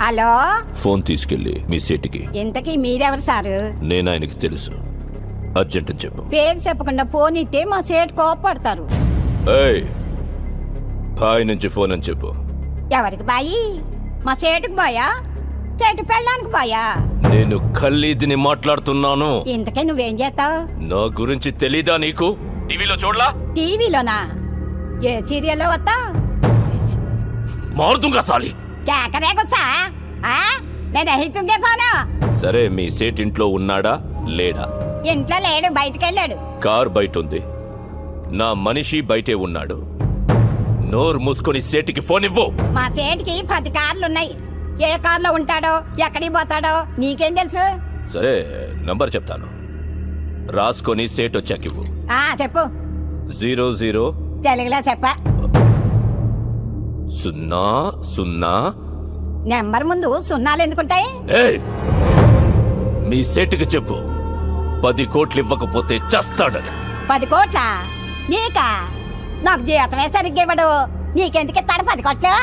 Hello, phone తీసుకెళ్ళి మీ సేటికి. ఇంతకీ మీరెవరు సారు? నేను ఆయనకి తెలుసు, అర్జెంట్ అని చెప్పు. పేరు చెప్పకుండా ఫోన్ ఇస్తే మా సేటు కోపడతారు. ఏయ్, బాయ్ నుంచి ఫోన్ అని చెప్పు. ఎవరికి బాయి? మా సేటుకు బాయా, చెట్టు పెళ్ళడానికి బాయా? నేను ఖల్లీదిని మాట్లాడుతున్నాను. ఇంతకే నువ్వేం చేస్తావు? నా గురించి తెలీదా నీకు? టీవీలో చూడలా? టీవీలోనా? ఏ సీరియల్లో వస్తా? మారుతుంగా సాలి. కేకరే గుచ్చా? నేను అహితుంగే ఫోను. సరే, మీ సేట్ ఇంట్లో ఉన్నాడా లేడా? ఇంట్లో లేడు, బయటకెళ్ళాడు. కార్ బయట ఉంది, నా మనిషి బయటే ఉన్నాడు. నోరు మూసుకొని సేటికి ఫోన్ ఇవ్వు. మా సేటికి 10 కార్లున్నాయి. ఏ కార్లో ఉంటాడో, ఎక్కడికి పోతాడో నీకేం తెలుసు? సరే, నంబర్ చెప్తాను, రాసుకొని సేట్ వచ్చాకివ్వు. చెప్పు. 00 తెలుగులో చెప్ప. 00. నెంబర్ ముందు సున్నాలు ఎందుకుంటాయి? ఏయ్, మీ సేటుకి చెప్పు, 10 కోట్లు ఇవ్వకపోతే చస్తాడని. 10 కోట్ల? నీకా? నాకు జీతమే సరిగ్గా ఇవ్వడు. నీకెందుకు ఇస్తాడు 10 కోట్లు?